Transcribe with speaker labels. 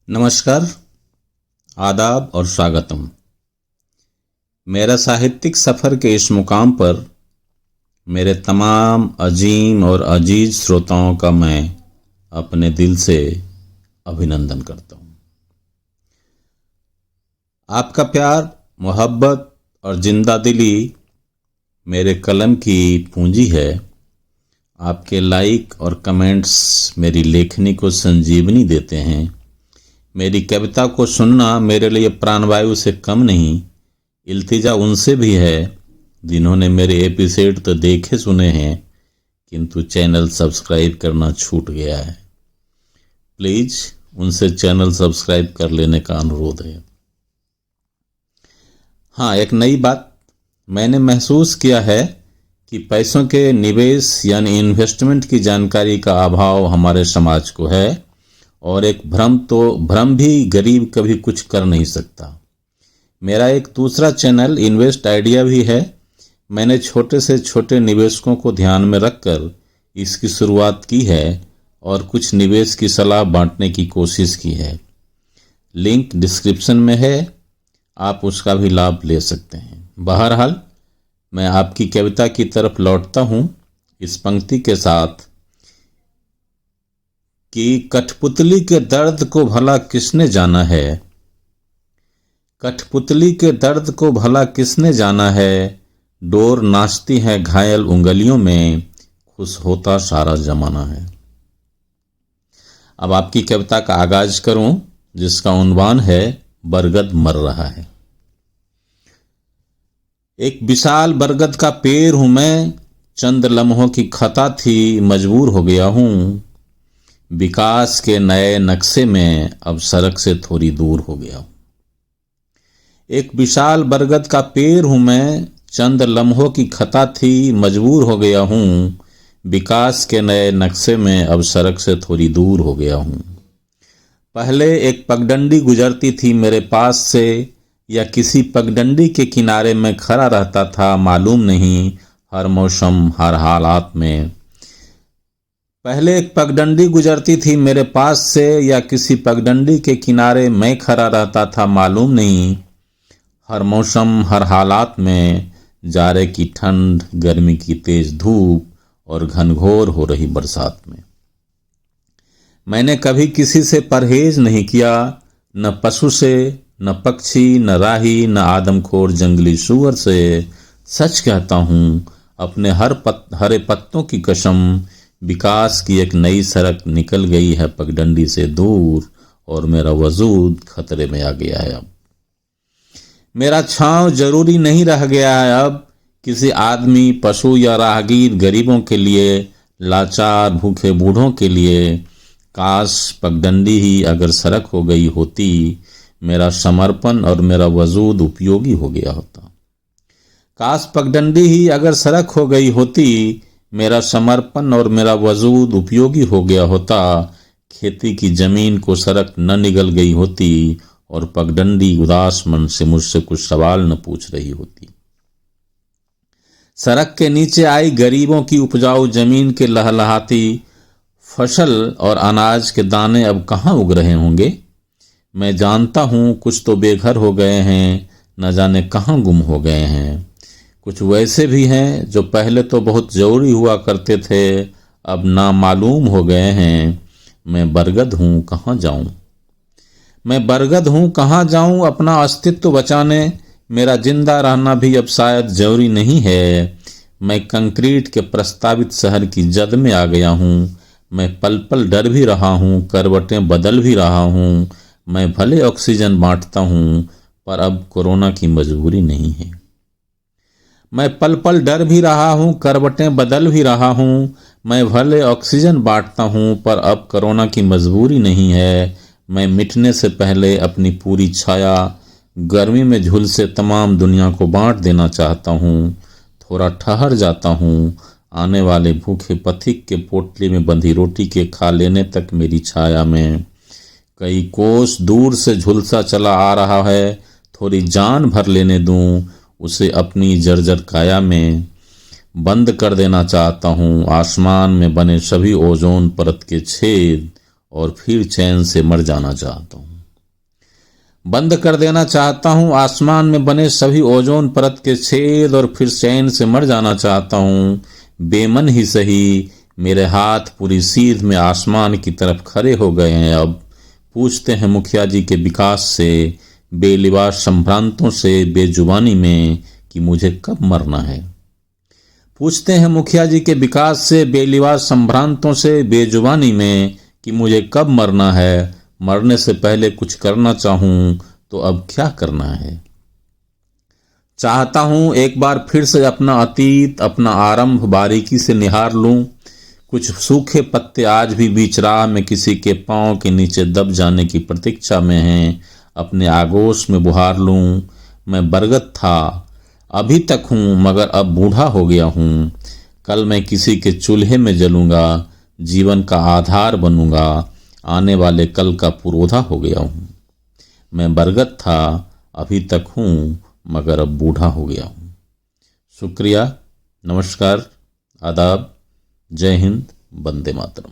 Speaker 1: नमस्कार, आदाब और स्वागतम। मेरा साहित्यिक सफ़र के इस मुकाम पर मेरे तमाम अजीम और अजीज श्रोताओं का मैं अपने दिल से अभिनंदन करता हूँ। आपका प्यार, मोहब्बत और जिंदा दिली मेरे कलम की पूंजी है। आपके लाइक और कमेंट्स मेरी लेखनी को संजीवनी देते हैं। मेरी कविता को सुनना मेरे लिए प्राणवायु से कम नहीं, इल्तिजा उनसे भी है जिन्होंने मेरे एपिसोड तो देखे सुने हैं किंतु चैनल सब्सक्राइब करना छूट गया है। प्लीज़ उनसे चैनल सब्सक्राइब कर लेने का अनुरोध है। हाँ, एक नई बात मैंने महसूस किया है कि पैसों के निवेश यानी इन्वेस्टमेंट की जानकारी का अभाव हमारे समाज को है और एक भ्रम भी गरीब कभी कुछ कर नहीं सकता। मेरा एक दूसरा चैनल इन्वेस्ट आइडिया भी है। मैंने छोटे से छोटे निवेशकों को ध्यान में रखकर इसकी शुरुआत की है और कुछ निवेश की सलाह बांटने की कोशिश की है। लिंक डिस्क्रिप्शन में है, आप उसका भी लाभ ले सकते हैं। बहरहाल मैं आपकी कविता की तरफ लौटता हूँ इस पंक्ति के साथ कि कठपुतली के दर्द को भला किसने जाना है, कठपुतली के दर्द को भला किसने जाना है, डोर नाचती है घायल उंगलियों में, खुश होता सारा जमाना है। अब आपकी कविता का आगाज करूं जिसका उन्वान है बरगद मर रहा है। एक विशाल बरगद का पेड़ हूं मैं, चंद लम्हों की खता थी मजबूर हो गया हूं, विकास के नए नक्शे में अब सड़क से थोड़ी दूर हो गया हूं। एक विशाल बरगद का पेड़ हूं मैं, चंद लम्हों की खता थी मजबूर हो गया हूं, विकास के नए नक्शे में अब सड़क से थोड़ी दूर हो गया हूं। पहले एक पगडंडी गुजरती थी मेरे पास से, या किसी पगडंडी के किनारे में खड़ा रहता था मालूम नहीं, हर मौसम हर हालात में। पहले एक पगडंडी गुजरती थी मेरे पास से, या किसी पगडंडी के किनारे मैं खड़ा रहता था मालूम नहीं, हर मौसम हर हालात में। जाड़े की ठंड, गर्मी की तेज धूप और घनघोर हो रही बरसात में। मैंने कभी किसी से परहेज नहीं किया, न पशु से, न पक्षी, न राही, न आदमखोर जंगली सूअर से। सच कहता हूँ अपने हरे पत्तों की कसम, विकास की एक नई सड़क निकल गई है पगडंडी से दूर और मेरा वजूद खतरे में आ गया है। अब मेरा छांव जरूरी नहीं रह गया है अब किसी आदमी, पशु या राहगीर गरीबों के लिए, लाचार भूखे बूढ़ों के लिए। काश पगडंडी ही अगर सड़क हो गई होती, मेरा समर्पण और मेरा वजूद उपयोगी हो गया होता। काश पगडंडी ही अगर सड़क हो गई होती, मेरा समर्पण और मेरा वजूद उपयोगी हो गया होता। खेती की जमीन को सड़क न निगल गई होती और पगडंडी उदास मन से मुझसे कुछ सवाल न पूछ रही होती। सड़क के नीचे आई गरीबों की उपजाऊ जमीन के लहलहाती फसल और अनाज के दाने अब कहाँ उग रहे होंगे। मैं जानता हूँ कुछ तो बेघर हो गए हैं, न जाने कहाँ गुम हो गए हैं। कुछ वैसे भी हैं जो पहले तो बहुत जरूरी हुआ करते थे, अब नामालूम हो गए हैं। मैं बरगद हूँ कहाँ जाऊँ, मैं बरगद हूँ कहाँ जाऊँ अपना अस्तित्व बचाने। मेरा जिंदा रहना भी अब शायद जरूरी नहीं है। मैं कंक्रीट के प्रस्तावित शहर की जद में आ गया हूँ। मैं पल पल डर भी रहा हूँ, करवटें बदल भी रहा हूँ। मैं भले ऑक्सीजन बांटता हूँ पर अब कोरोना की मजबूरी नहीं है। मैं पल पल डर भी रहा हूँ, करवटें बदल भी रहा हूँ। मैं भले ऑक्सीजन बांटता हूँ पर अब कोरोना की मजबूरी नहीं है। मैं मिटने से पहले अपनी पूरी छाया गर्मी में झुलसे तमाम दुनिया को बांट देना चाहता हूँ। थोड़ा ठहर जाता हूँ, आने वाले भूखे पथिक के पोटली में बंधी रोटी के खा लेने तक मेरी छाया में। कई कोस दूर से झुलसा चला आ रहा है, थोड़ी जान भर लेने दूँ उसे अपनी जर्जर काया में। बंद कर देना चाहता हूँ आसमान में बने सभी ओजोन परत के छेद और फिर चैन से मर जाना चाहता हूँ। बंद कर देना चाहता हूँ आसमान में बने सभी ओजोन परत के छेद और फिर चैन से मर जाना चाहता हूँ। बेमन ही सही, मेरे हाथ पूरी सीध में आसमान की तरफ खड़े हो गए हैं। अब पूछते हैं मुखिया जी के विकास से, बेलिबास संभ्रांतों से, बेजुबानी में कि मुझे कब मरना है। पूछते हैं मुखिया जी के विकास से, बेलिबास संभ्रांतों से, बेजुबानी में कि मुझे कब मरना है। मरने से पहले कुछ करना चाहूं तो अब क्या करना है। चाहता हूं एक बार फिर से अपना अतीत, अपना आरंभ बारीकी से निहार लूं। कुछ सूखे पत्ते आज भी बीच राह में किसी के पांव के नीचे दब जाने की प्रतीक्षा में हैं। अपने आगोश में बुहार लूं। मैं बरगद था, अभी तक हूं, मगर अब बूढ़ा हो गया हूं। कल मैं किसी के चूल्हे में जलूंगा, जीवन का आधार बनूंगा। आने वाले कल का पुरोधा हो गया हूं। मैं बरगद था, अभी तक हूं, मगर अब बूढ़ा हो गया हूं। शुक्रिया, नमस्कार, आदाब, जय हिंद, वंदे मातरम।